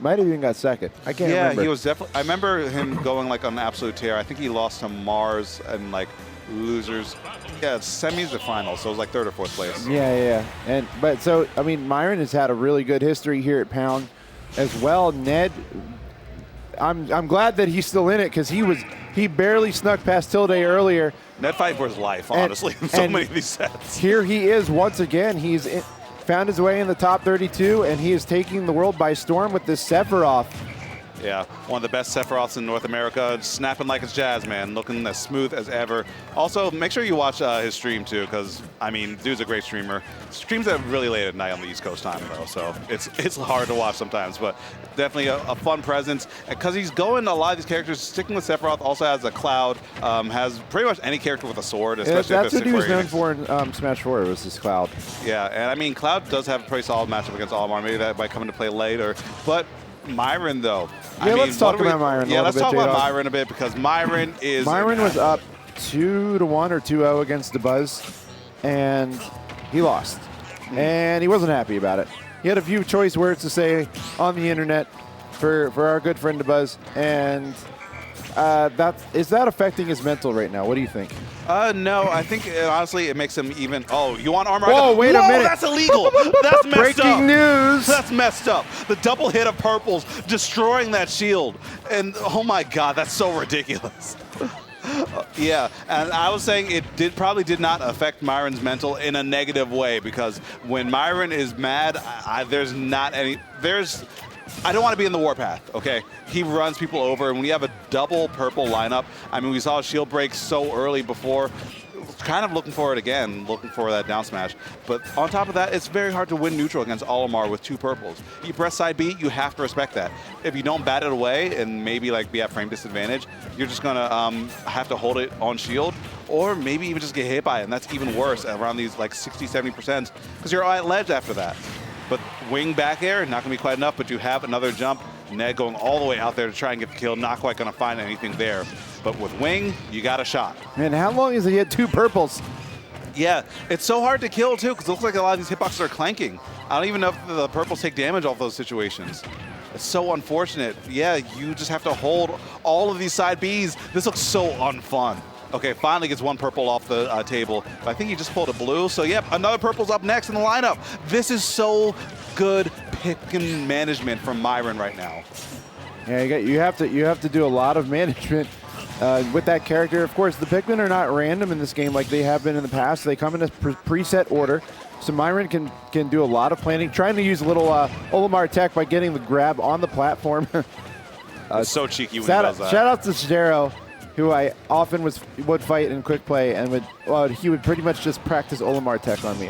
might have even got second. I can't remember. Yeah, he was definitely. I remember him going like on an absolute tear. I think he lost to Mars and like losers. Yeah, semis to finals, so it was like 3rd or 4th place. Yeah. But so I mean, Myran has had a really good history here at Pound as well. Ned, I'm glad that he's still in it because he barely snuck past Tilde earlier. Ned fighting for his life, honestly, in so many of these sets. Here he is once again. He's found his way in the top 32, and he is taking the world by storm with this Sephiroth. Yeah, one of the best Sephiroths in North America, snapping like it's jazz, man, looking as smooth as ever. Also, make sure you watch his stream, too, because, I mean, dude's a great streamer. Streams at really late at night on the East Coast time, though, so it's hard to watch sometimes, but definitely a fun presence. Because he's going a lot of these characters, sticking with Sephiroth, also has a Cloud, has pretty much any character with a sword, especially that's what he was known for in Smash 4, was his Cloud. Yeah, and I mean, Cloud does have a pretty solid matchup against Olimar. Maybe that might come into play later, but Myran, though. Yeah, let's talk about Myran. Yeah, let's talk about Myran a bit because Myran is. Myran was up 2-1 or 2-0 against DeBuzz, and he lost. And he wasn't happy about it. He had a few choice words to say on the internet for our good friend DeBuzz, and is that affecting his mental right now? What do you think? No, I think honestly it makes him even. Oh, you want armor? Whoa, wait a minute! That's illegal. That's messed up. Breaking news! That's messed up. The double hit of purples destroying that shield, and oh my God, that's so ridiculous. Yeah, and I was saying it probably did not affect Myran's mental in a negative way because when Myran is mad, I don't want to be in the warpath, okay? He runs people over, and when you have a double purple lineup, I mean, we saw a shield break so early before, kind of looking for it again, looking for that down smash. But on top of that, it's very hard to win neutral against Olimar with 2 purples. You press side B, you have to respect that. If you don't bat it away and maybe like be at frame disadvantage, you're just gonna have to hold it on shield, or maybe even just get hit by it, and that's even worse around these like 60-70% because you're at ledge after that. But wing back air, not going to be quite enough, but you have another jump. Ned going all the way out there to try and get the kill, not quite going to find anything there. But with wing, you got a shot. Man, how long has he had 2 purples? Yeah, it's so hard to kill, too, because it looks like a lot of these hitboxes are clanking. I don't even know if the purples take damage off those situations. It's so unfortunate. Yeah, you just have to hold all of these side Bs. This looks so unfun. Okay, finally gets 1 purple off the table. But I think he just pulled a blue. So, yep, another purple's up next in the lineup. This is so good pick and management from Myran right now. Yeah, you have to do a lot of management with that character. Of course, the Pikmin are not random in this game like they have been in the past. They come in a preset order. So Myran can do a lot of planning, trying to use a little Olimar tech by getting the grab on the platform. It's so cheeky when he does that. Shout out to Shadero, who I often would fight in quick play, and he would pretty much just practice Olimar tech on me.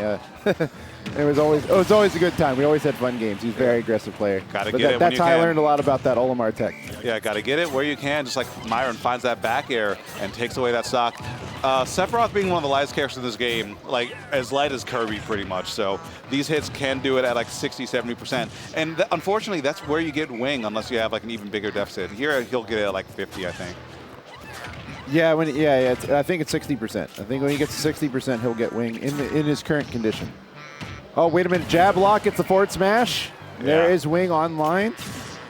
It was always a good time. We always had fun games. He's a very aggressive player. That's how I learned a lot about that Olimar tech. Yeah, got to get it where you can, just like Myran finds that back air and takes away that stock. Sephiroth being one of the lightest characters in this game, like as light as Kirby pretty much, so these hits can do it at like 60-70%. And unfortunately, that's where you get wing unless you have like an even bigger deficit. Here, he'll get it at like 50, I think. Yeah, I think it's 60%. I think when he gets to 60%, he'll get wing in his current condition. Oh, wait a minute. Jab lock, it's a forward smash. Yeah. There is wing online.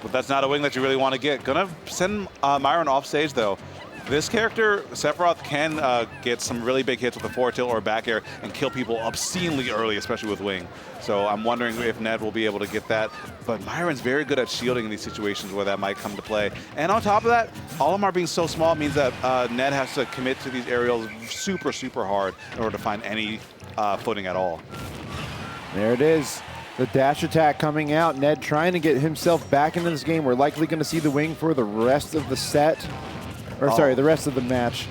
But that's not a wing that you really want to get. Gonna send Myran off stage, though. This character, Sephiroth, can get some really big hits with a forward tilt or a back air and kill people obscenely early, especially with wing. So I'm wondering if Ned will be able to get that. But Myron's very good at shielding in these situations where that might come to play. And on top of that, Olimar being so small means that Ned has to commit to these aerials super, super hard in order to find any footing at all. There it is. The dash attack coming out. Ned trying to get himself back into this game. We're likely going to see the wing for the rest of the set. Or sorry, the rest of the match.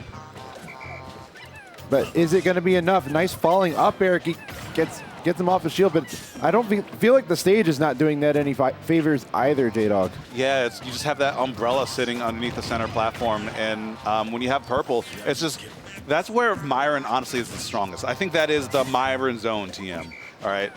But is it going to be enough? Nice falling up air. He gets him off the shield, but I don't feel like the stage is not doing Ned any favors either, J-Dog. Yeah, you just have that umbrella sitting underneath the center platform, and when you have purple, it's just, that's where Myran honestly is the strongest. I think that is the Myran zone, TM. All right,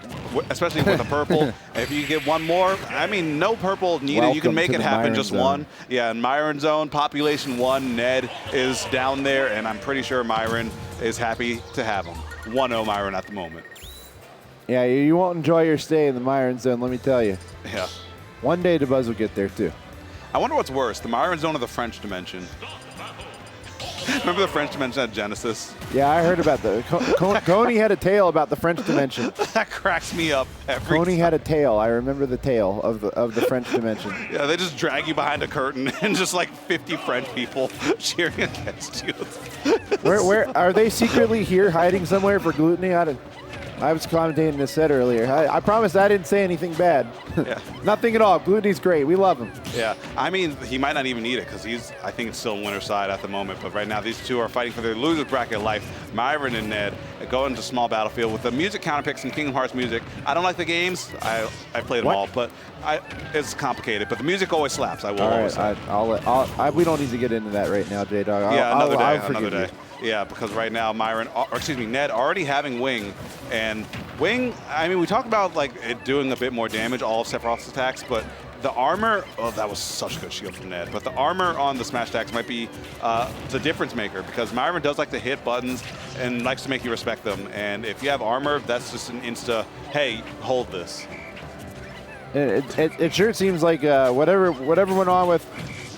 especially with the purple. If you get one more, I mean, no purple needed. Welcome you can make it happen, Myran just zone. one. Yeah, in Myran zone, population 1, Ned is down there, and I'm pretty sure Myran is happy to have him. 1-0 Myran at the moment. Yeah, you won't enjoy your stay in the Myran zone, let me tell you. Yeah. One day the Buzz will get there too. I wonder what's worse, the Myran zone or the French dimension? Remember the French dimension at Genesis? Yeah, I heard about that. Coney had a tale about the French dimension. That cracks me up every Coney time. had a tale. I remember the tale of the French dimension. Yeah, they just drag you behind a curtain and just like 50 French people cheering against you. Where are they secretly here, hiding somewhere for Gluttony? I was commentating this set earlier. I promise I didn't say anything bad. Yeah. Nothing at all. Gluttony's great. We love him. Yeah, I mean, he might not even need it because I think it's still winner's side at the moment. But right now, these two are fighting for their loser's bracket life. Myran and Ned go into small battlefield with the music counter picks and Kingdom Hearts music. I don't like the games. I played them all, but it's complicated. But the music always slaps. I will always say. We don't need to get into that right now, J-Dog. Yeah, another day. I'll Another day. Yeah, because right now Ned already having Wing, and Wing. I mean, we talked about like it doing a bit more damage, all of Sephiroth's attacks, but the armor. Oh, that was such a good shield from Ned. But the armor on the smash attacks might be the difference maker because Myran does like to hit buttons and likes to make you respect them. And if you have armor, that's just an insta. Hey, hold this. It sure seems like whatever went on with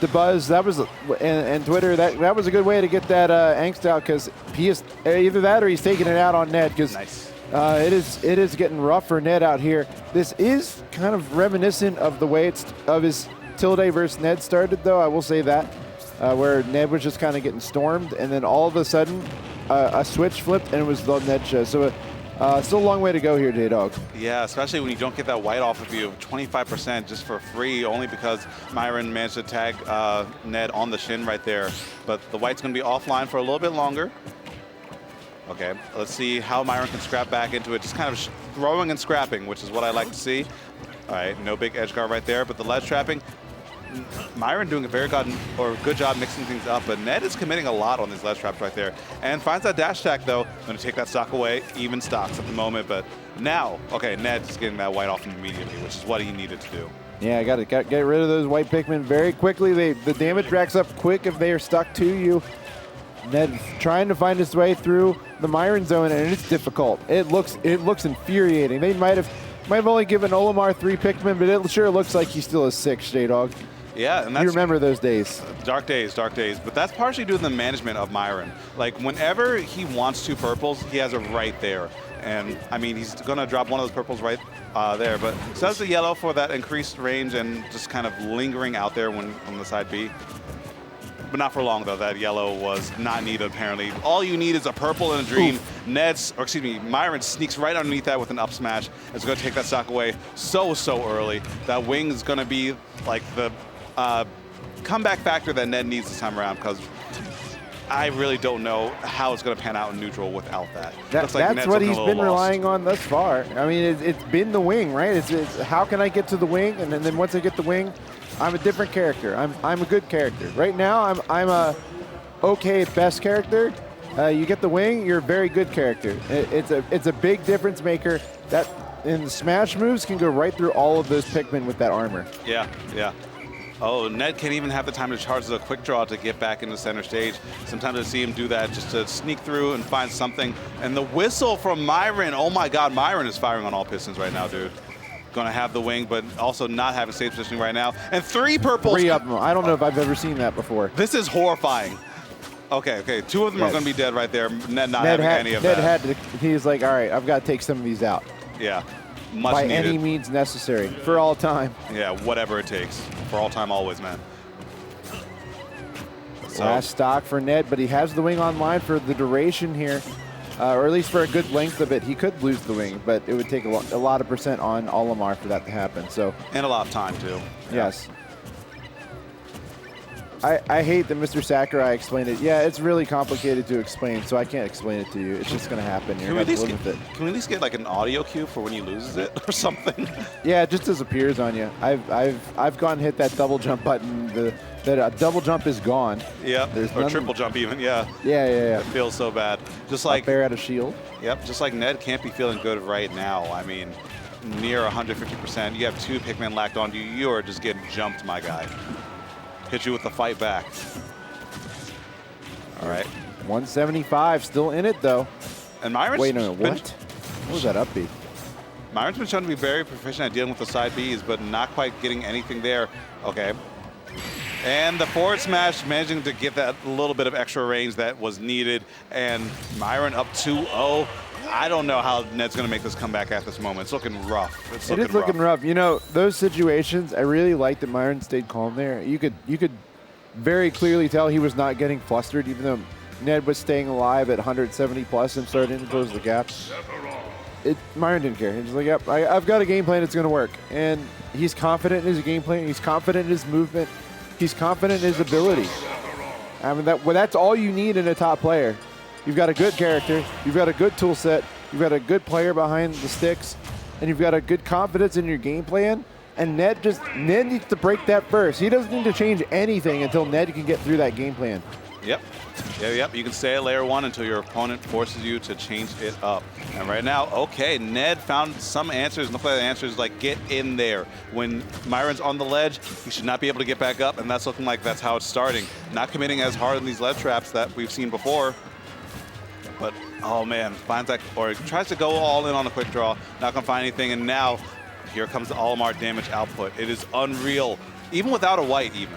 the Buzz, that was and Twitter, that was a good way to get that angst out because he is either that or he's taking it out on Ned because Nice. it is getting rough for Ned out here. This is kind of reminiscent of the way of his Tilde versus Ned started, though. I will say that where Ned was just kind of getting stormed, and then all of a sudden a switch flipped and it was the Ned show. So. Still a long way to go here, J-Dog. Yeah, especially when you don't get that white off of you, 25% just for free, only because Myran managed to tag Ned on the shin right there. But the white's going to be offline for a little bit longer. Okay, let's see how Myran can scrap back into it. Just kind of throwing and scrapping, which is what I like to see. All right, no big edge guard right there, but the ledge trapping. Myran doing a good job mixing things up, but Ned is committing a lot on these ledge traps right there. And finds that dash attack, though. Going to take that stock away. Even stocks at the moment, but now, okay, Ned's getting that white off him immediately, which is what he needed to do. Yeah, got to get rid of those white Pikmin very quickly. The damage racks up quick if they are stuck to you. Ned trying to find his way through the Myran zone, and it's difficult. It looks infuriating. They might have only given Olimar 3 Pikmin, but it sure looks like he still has 6, J-Dog. Yeah, and that's... You remember those days. Dark days. But that's partially due to the management of Myran. Like, whenever he wants 2 purples, he has it right there. And, I mean, he's going to drop one of those purples right there. But so that's the yellow for that increased range and just kind of lingering out there when on the side B. But not for long, though. That yellow was not needed, apparently. All you need is a purple and a dream. Myran sneaks right underneath that with an up smash. It's going to take that stock away so early. That wing is going to be like the comeback factor that Ned needs this time around because I really don't know how it's going to pan out in neutral without that. That's what he's been relying on thus far. I mean, it's been the wing, right? It's how can I get to the wing, and then once I get the wing, I'm a different character. I'm a good character. Right now, I'm a okay at best character. You get the wing, you're a very good character. It's a big difference maker. That and the smash moves can go right through all of those Pikmin with that armor. Yeah. Oh, Ned can't even have the time to charge the quick draw to get back into center stage. Sometimes I see him do that just to sneak through and find something. And the whistle from Myran. Oh my God, Myran is firing on all pistons right now, dude. Going to have the wing, but also not having safe positioning right now. And 3 purples. 3 of them. I don't know if I've ever seen that before. This is horrifying. Okay. 2 of them are going to be dead right there. Ned not having any of that. He's like, all right, I've got to take some of these out. Yeah. Much by needed. any means necessary, for all time. Yeah, whatever it takes. For all time, always, man. So. Last stock for Ned, but he has the wing online for the duration here, or at least for a good length of it. He could lose the wing, but it would take a lot of percent on Olimar for that to happen. So and a lot of time, too. Yes. I hate that Mr. Sakurai explained it. Yeah, it's really complicated to explain, so I can't explain it to you. It's just going to happen. You're going to live with it. Can we at least get like an audio cue for when he loses it or something? Yeah, it just disappears on you. I've gone hit that double jump button. That double jump is gone. Yeah, or triple jump even, yeah. Yeah. It feels so bad. Just like... Up air out of shield. Yep, just like Ned can't be feeling good right now. I mean, near 150%. You have 2 Pikmin lacked onto you. You are just getting jumped, my guy. Hit you with the fight back. All right. 175, still in it, though. And Myran's... Wait, no, what? What was that up B? Myron's been shown to be very proficient at dealing with the side Bs, but not quite getting anything there. Okay. And the forward smash, managing to get that little bit of extra range that was needed. And Myran up 2-0. I don't know how Ned's going to make this comeback at this moment. It's looking rough. It is looking rough. You know, those situations, I really like that Myran stayed calm there. You could very clearly tell he was not getting flustered, even though Ned was staying alive at 170 plus and starting to close the gap. Myran didn't care. He was like, yep, I've got a game plan. It's going to work. And he's confident in his game plan. He's confident in his movement. He's confident in his ability. I mean, that's all you need in a top player. You've got a good character. You've got a good tool set. You've got a good player behind the sticks. And you've got a good confidence in your game plan. And Ned needs to break that first. He doesn't need to change anything until Ned can get through that game plan. Yep. Yep. You can stay at layer 1 until your opponent forces you to change it up. And right now, okay, Ned found some answers. Look like the answers like get in there. When Myron's on the ledge, he should not be able to get back up, and that's looking like that's how it's starting. Not committing as hard in these ledge traps that we've seen before. But, oh man, finds that, or tries to go all in on a quick draw. Not gonna find anything, and now here comes the Olimar damage output. It is unreal, even without a white even.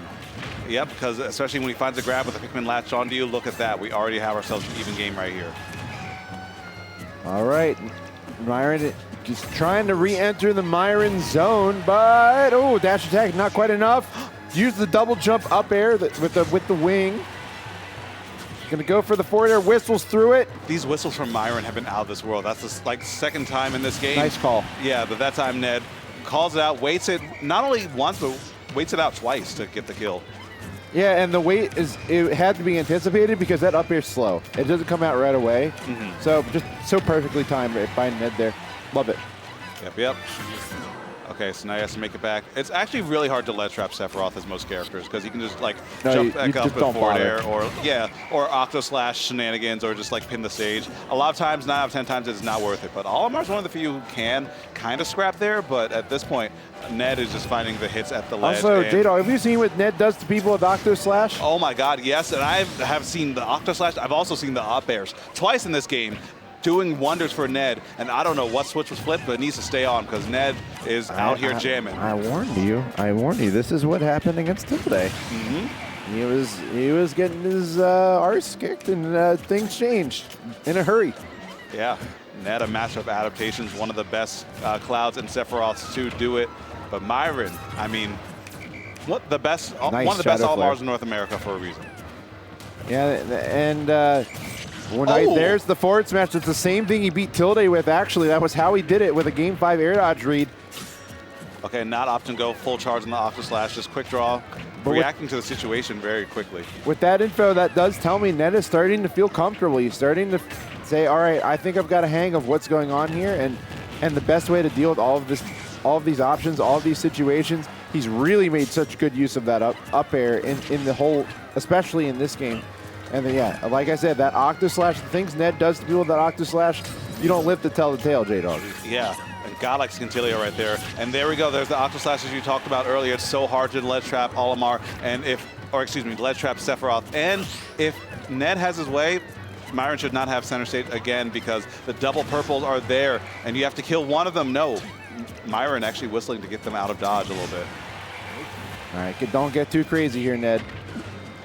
Yep, because especially when he finds a grab with the Pikmin latched onto you, look at that. We already have ourselves an even game right here. All right, Myran just trying to re-enter the Myran zone, but oh, dash attack not quite enough. Use the double jump up air with the wing. Gonna go for the forward air, whistles through it. These whistles from Myran have been out of this world. That's the like second time in this game. Nice call. Yeah, but that time Ned calls it out, waits it not only once, but waits it out twice to get the kill. Yeah, and the wait it had to be anticipated because that up air's slow. It doesn't come out right away. So just so perfectly timed by Ned there. Love it. Yep. Okay, so now he has to make it back. It's actually really hard to ledge trap Sephiroth as most characters because you can just like jump back up with forward air or Octo Slash shenanigans or just like pin the stage. A lot of times, 9 out of 10 times, it's not worth it. But Olimar's one of the few who can kind of scrap there, but at this point, Ned is just finding the hits at the ledge. Also, J-Dog, have you seen what Ned does to people with Octo Slash? Oh my god, yes, and I have seen the Octo Slash. I've also seen the up airs twice in this game, doing wonders for Ned, and I don't know what switch was flipped, but it needs to stay on because Ned is out here jamming. I warned you. This is what happened against him today. He was getting his arse kicked, and things changed in a hurry. Yeah, Ned, a master of adaptations, one of the best Clouds and Sephiroths to do it. But Myran, I mean, one of the best Olimars in North America for a reason. Yeah, and there's the forward smash. It's the same thing he beat Tilde with, actually. That was how he did it with a Game 5 air dodge read. Okay, not opting to go full charge on the Octo Slash, just quick draw, but reacting to the situation very quickly. With that info, that does tell me Ned is starting to feel comfortable. He's starting to say, all right, I think I've got a hang of what's going on here, and the best way to deal with all of these options, all of these situations. He's really made such good use of that up air in the whole, especially in this game. And then, yeah, like I said, that Octo Slash, the things Ned does to people with that Octo Slash, you don't live to tell the tale, J-Dog. Yeah, and God likes Scintillia right there. And there we go. There's the Octo Slashes you talked about earlier. It's so hard to ledge trap Olimar, ledge trap Sephiroth. And if Ned has his way, Myran should not have center stage again because the double purples are there, and you have to kill one of them. No, Myran actually whistling to get them out of dodge a little bit. All right, don't get too crazy here, Ned.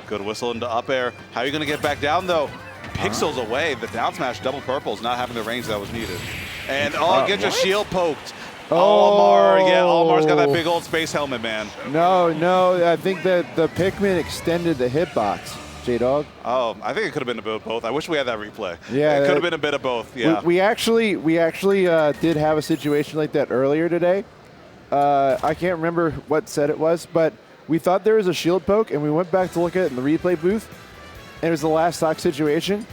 Good whistle into up air. How are you going to get back down, though? Pixels away. The down smash double purples not having the range that was needed. And, get your shield poked. Olimar's got that big old space helmet, man. No, I think that the Pikmin extended the hitbox, J-Dog. Oh, I think it could have been a bit of both. I wish we had that replay. Yeah. It could have been a bit of both, yeah. We actually did have a situation like that earlier today. I can't remember what set it was, but we thought there was a shield poke, and we went back to look at it in the replay booth, and it was the last stock situation,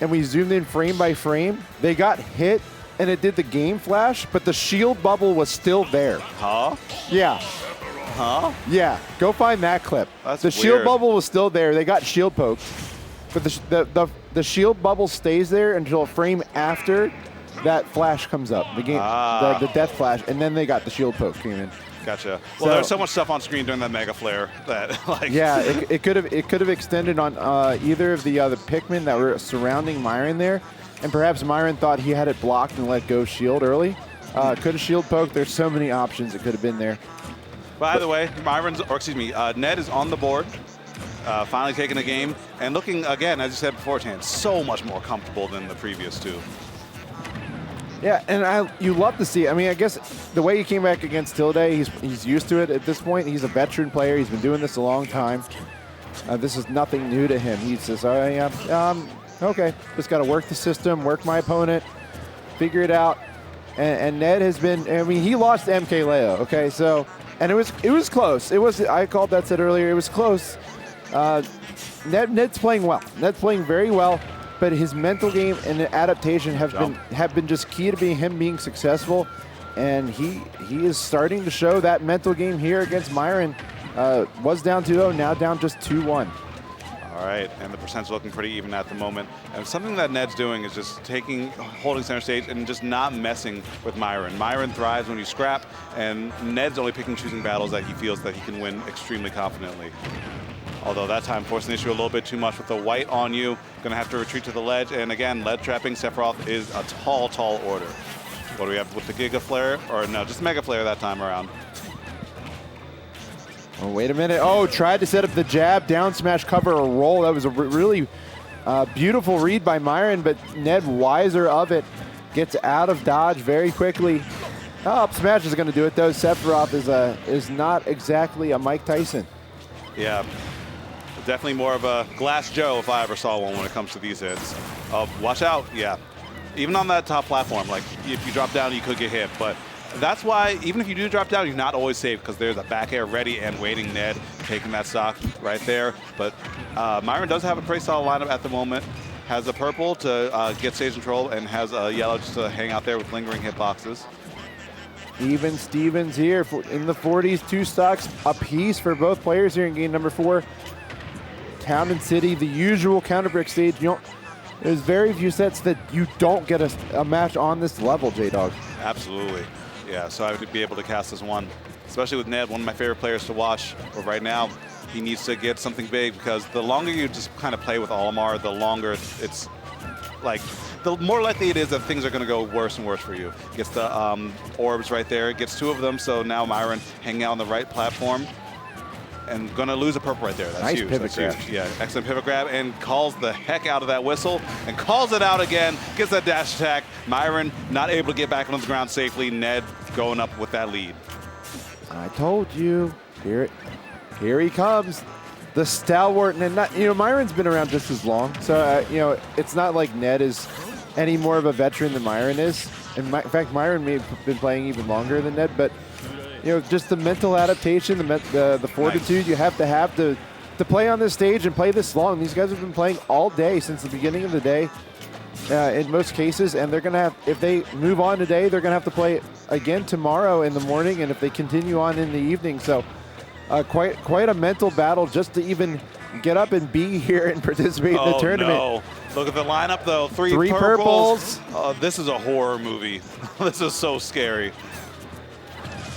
and we zoomed in frame by frame. They got hit, and it did the game flash, but the shield bubble was still there. Huh? Yeah. Huh? Yeah. Go find that clip. That's the weird. Shield bubble was still there. They got shield poked, but the shield bubble stays there until a frame after that flash comes up. The game, the death flash, and then they got the shield poke came in. Gotcha. Well, there's so much stuff on screen during that Mega Flare that, like. Yeah, it could have extended on either of the Pikmin that were surrounding Myran there, and perhaps Myran thought he had it blocked and let go shield early. Could have shield poked. There's so many options that could have been there. By the way, Ned is on the board, finally taking the game, and looking, again, as you said beforehand, so much more comfortable than the previous two. Yeah, and you love to see it. I mean, I guess the way he came back against Tilde, he's used to it at this point. He's a veteran player. He's been doing this a long time. This is nothing new to him. He says, oh, yeah, okay, just got to work the system, work my opponent, figure it out. And Ned has been, I mean, he lost to MK Leo, okay? So, and it was close. I called that set earlier. It was close. Ned's playing well. Ned's playing very well. But his mental game and adaptation have been just key to him being successful, and he is starting to show that mental game here against Myran. Was down 2-0, now down just 2-1. All right, and the percent's looking pretty even at the moment. And something that Ned's doing is just holding center stage and just not messing with Myran. Myran thrives when you scrap, and Ned's only picking choosing battles that he feels that he can win extremely confidently. Although that time forcing the issue a little bit too much with the white on you. Gonna have to retreat to the ledge. And again, lead trapping Sephiroth is a tall, tall order. What do we have with the Giga Flare? Or no, just Mega Flare that time around. Oh, wait a minute. Oh, tried to set up the jab, down smash, cover a roll. That was a really beautiful read by Myran, but Ned, wiser of it, gets out of dodge very quickly. Oh, up smash is gonna do it though. Sephiroth is not exactly a Mike Tyson. Yeah. Definitely more of a Glass Joe if I ever saw one when it comes to these hits. Watch out, yeah. Even on that top platform, like if you drop down, you could get hit. But that's why even if you do drop down, you're not always safe because there's a back air ready and waiting. Ned taking that stock right there. But Myran does have a pretty solid lineup at the moment. Has a purple to get stage control and has a yellow just to hang out there with lingering hitboxes. Even Stevens here in the 40s, 2 stocks apiece for both players here in game number 4. Town and City, the usual counter brick stage. There's very few sets that you don't get a match on this level, J-Dog. Absolutely. Yeah, so I would be able to cast this one, especially with Ned, one of my favorite players to watch. But right now, he needs to get something big because the longer you just kind of play with Olimar, the longer it's like, the more likely it is that things are going to go worse and worse for you. Gets the orbs right there, gets 2 of them, so now Myran hanging out on the right platform. And gonna lose a purple right there. That's nice huge. Pivot That's grab. huge. Yeah, excellent pivot grab and calls the heck out of that whistle and calls it out again. Gets that dash attack. Myran not able to get back on the ground safely. Ned going up with that lead. I told you. Here he comes. The stalwart, and not, Myran's been around just as long, so it's not like Ned is any more of a veteran than Myran is. In fact, Myran may have been playing even longer than Ned, but just the mental adaptation, the fortitude nice. You have to play on this stage and play this long. These guys have been playing all day since the beginning of the day, in most cases, and they're gonna have, if they move on today, they're gonna have to play again tomorrow in the morning, and if they continue on in the evening. So quite a mental battle just to even get up and be here and participate in the tournament. No. Look at the lineup though. Three purples. This is a horror movie. This is so scary.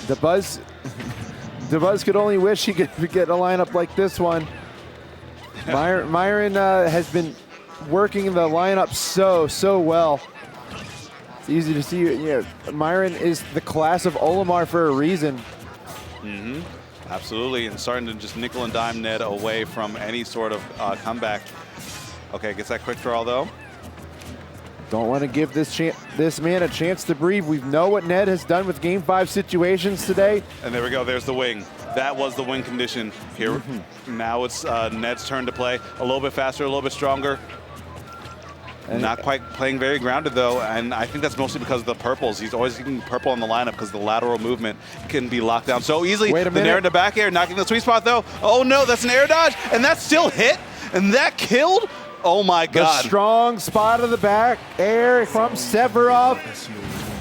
The Buzz could only wish he could get a lineup like this one. Myran has been working the lineup so well. It's easy to see. Myran is the class of Olimar for a reason. Mm-hmm. Absolutely, and starting to just nickel and dime Ned away from any sort of comeback. Okay, gets that quick draw though. Don't want to give this man a chance to breathe. We know what Ned has done with Game 5 situations today. And there we go. There's the wing. That was the win condition here. Mm-hmm. Now it's Ned's turn to play. A little bit faster, a little bit stronger. And not quite playing very grounded, though. And I think that's mostly because of the purples. He's always getting purple on the lineup because the lateral movement can be locked down so easily. Wait a minute. The nair into back air, knocking the sweet spot, though. Oh, no, that's an air dodge. And that still hit. And that killed. Oh, my God. The strong spot of the back air from Sephiroth.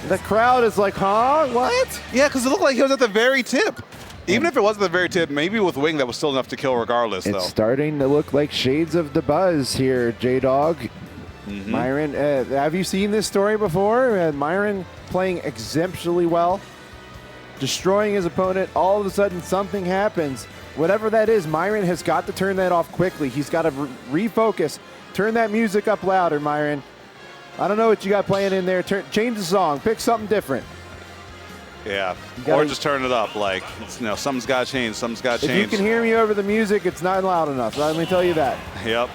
The crowd is like, huh? What? Yeah, because it looked like he was at the very tip. Even if it wasn't the very tip, maybe with wing that was still enough to kill regardless, though. It's starting to look like shades of the Buzz here, J-Dog. Mm-hmm. Myran, have you seen this story before? Myran playing exemptionally well, destroying his opponent. All of a sudden, something happens. Whatever that is, Myran has got to turn that off quickly. He's got to refocus. Turn that music up louder, Myran. I don't know what you got playing in there. Change the song. Pick something different. Yeah, gotta, or just turn it up. Like, you know, something's got to change. Something's got to change. If you can hear me over the music, it's not loud enough. Let me tell you that. Yep.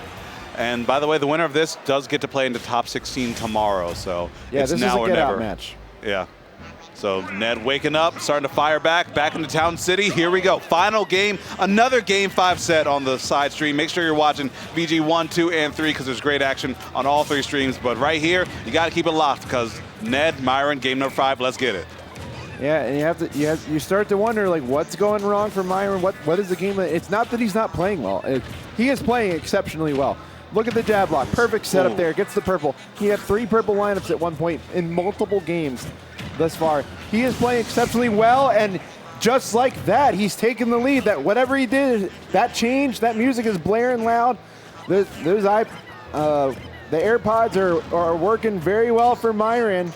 And by the way, the winner of this does get to play into top 16 tomorrow. So yeah, it's this now is a or get never. out match. Yeah. So Ned waking up, starting to fire back into Town City. Here we go. Final game, another Game 5 set on the side stream. Make sure you're watching VG 1, 2, and 3 because there's great action on all 3 streams. But right here, you got to keep it locked because Ned, Myran, game number 5, let's get it. Yeah, and you start to wonder, like, what's going wrong for Myran? What is the game? It's not that he's not playing well. He is playing exceptionally well. Look at the jab block. Perfect setup there. Gets the purple. He had 3 purple lineups at one point in multiple games thus far. He is playing exceptionally well, and just like that, he's taken the lead. That whatever he did, that change, that music is blaring loud. The AirPods are working very well for Myran.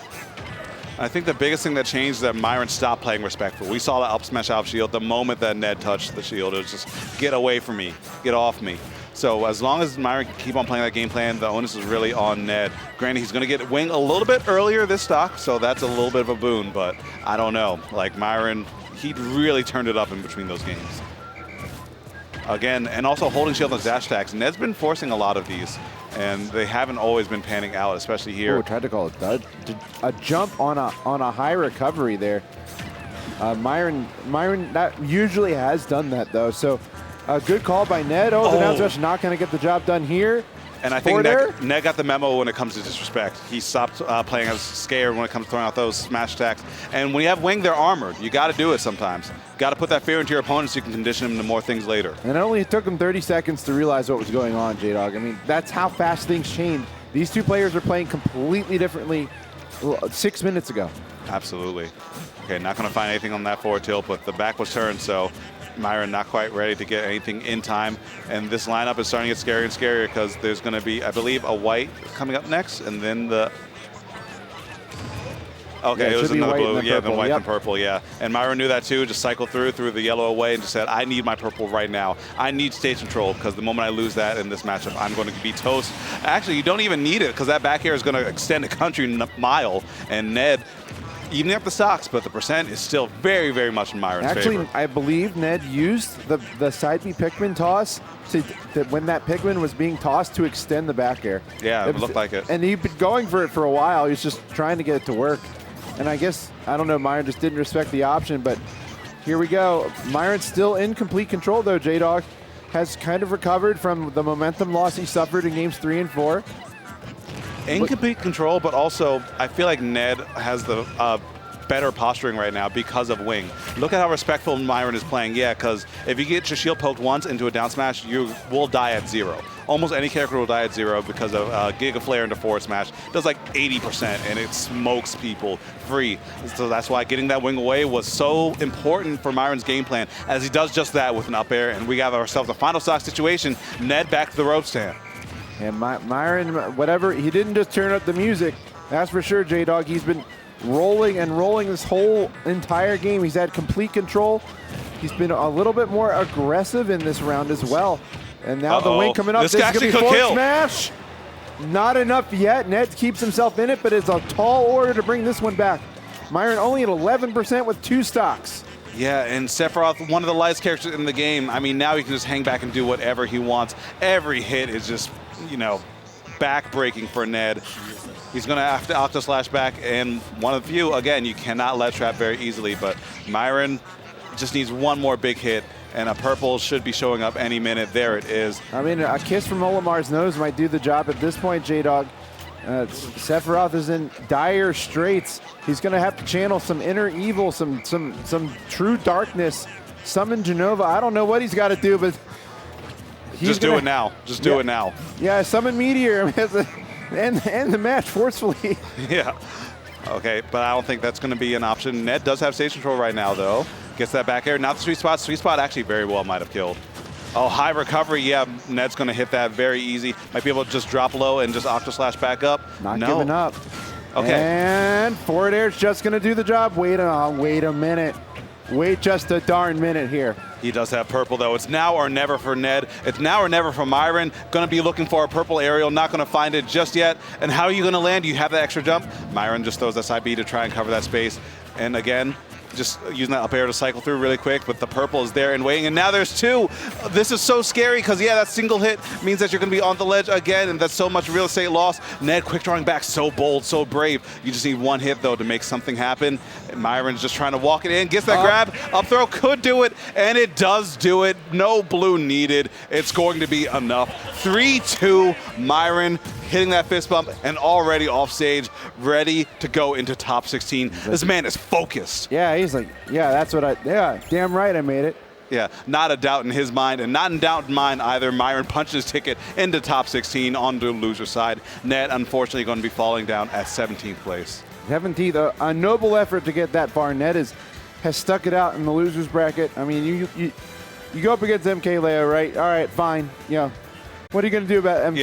I think the biggest thing that changed is that Myran stopped playing respectful. We saw the up smash out shield the moment that Ned touched the shield. It was just, get away from me, get off me. So as long as Myran can keep on playing that game plan, the onus is really on Ned. Granted, he's going to get wing a little bit earlier this stock, so that's a little bit of a boon, but I don't know. Like Myran, he really turned it up in between those games. Again, and also holding shield on dash attacks. Ned's been forcing a lot of these, and they haven't always been panning out, especially here. Oh, tried to call it a jump on a high recovery there. Myran that usually has done that though, so a good call by Ned. Oh, the down smash not going to get the job done here. And I think Ned got the memo when it comes to disrespect. He stopped playing as scared when it comes to throwing out those smash attacks. And when you have wing, they're armored. You got to do it sometimes. Got to put that fear into your opponent so you can condition them to more things later. And it only took him 30 seconds to realize what was going on, J-Dog. I mean, that's how fast things change. These 2 players are playing completely differently 6 minutes ago. Absolutely. Okay, not going to find anything on that forward tilt, but the back was turned, so Myran not quite ready to get anything in time. And this lineup is starting to get scarier and scarier because there's going to be, I believe, a white coming up next, and then the... Okay, yeah, it was another blue. Yeah, then white yep. and purple, yeah. And Myran knew that too, just cycled through the yellow away and just said, I need my purple right now. I need stage control because the moment I lose that in this matchup, I'm going to be toast. Actually, you don't even need it because that back air is going to extend a country mile. And Ned, evening up the stocks, but the percent is still very, very much in Myran's favor. Actually, I believe Ned used the side B Pikmin toss to when that Pikmin was being tossed to extend the back air. Yeah, it looked like it. And he'd been going for it for a while. He was just trying to get it to work. And I guess, I don't know, Myran just didn't respect the option, but here we go. Myran's still in complete control, though. J-Dog has kind of recovered from the momentum loss he suffered in games 3 and 4. Incomplete control, but also I feel like Ned has the better posturing right now because of wing. Look at how respectful Myran is playing. Yeah, because if you get your shield poked once into a down smash, you will die at 0. Almost any character will die at 0 because of Giga Flare into forward smash. Does like 80% and it smokes people free. So that's why getting that wing away was so important for Myran's game plan, as he does just that with an up air. And we got ourselves a final stock situation. Ned back to the rope stand. And Myran, whatever, he didn't just turn up the music. That's for sure, J-Dog. He's been rolling and rolling this whole entire game. He's had complete control. He's been a little bit more aggressive in this round as well. And now the wing coming up. This guy actually could kill. Smash. Not enough yet. Ned keeps himself in it, but it's a tall order to bring this one back. Myran only at 11% with 2 stocks. Yeah, and Sephiroth, one of the lightest characters in the game. I mean, now he can just hang back and do whatever he wants. Every hit is just, you know, back-breaking for Ned. He's going to have to Octo Slash back, and one of the few, again, you cannot let trap very easily, but Myran just needs one more big hit, and a purple should be showing up any minute. There it is. I mean, a kiss from Olimar's nose might do the job at this point, J-Dog. Sephiroth is in dire straits. He's going to have to channel some inner evil, some true darkness, summon Genova. I don't know what he's got to do, but just do it now. Just do it now. Yeah, summon Meteor and the match forcefully. Yeah. Okay, but I don't think that's going to be an option. Ned does have stage control right now, though. Gets that back air. Not the sweet spot. Sweet spot actually very well might have killed. Oh, high recovery. Yeah, Ned's going to hit that very easy. Might be able to just drop low and just Octo Slash back up. Not giving up. Okay. And forward air's just going to do the job. Wait a minute. Wait just a darn minute here. He does have purple, though. It's now or never for Ned. It's now or never for Myran. Going to be looking for a purple aerial. Not going to find it just yet. And how are you going to land? You have that extra jump. Myran just throws that side B to try and cover that space. And again, just using that up air to cycle through really quick, but the purple is there and waiting, and now there's two. This is so scary because, yeah, that single hit means that you're going to be on the ledge again, and that's so much real estate loss. Ned quick drawing back, so bold, so brave. You just need one hit, though, to make something happen. And Myron's just trying to walk it in, gets that grab, up throw, could do it, and it does do it. No blue needed. It's going to be enough. 3-2, Myron hitting that fist bump and already off stage, ready to go into top 16. This man is focused. Yeah, he's like, yeah, that's what yeah, damn right I made it. Yeah, not a doubt in his mind, and not in doubt in mine either. Myron punched his ticket into top 16 on the loser side. Ned, unfortunately, going to be falling down at 17th place. 17th, a noble effort to get that far. Ned has stuck it out in the losers bracket. I mean, you go up against MK Leo, right? All right, fine. Yeah. What are you going to do about MK?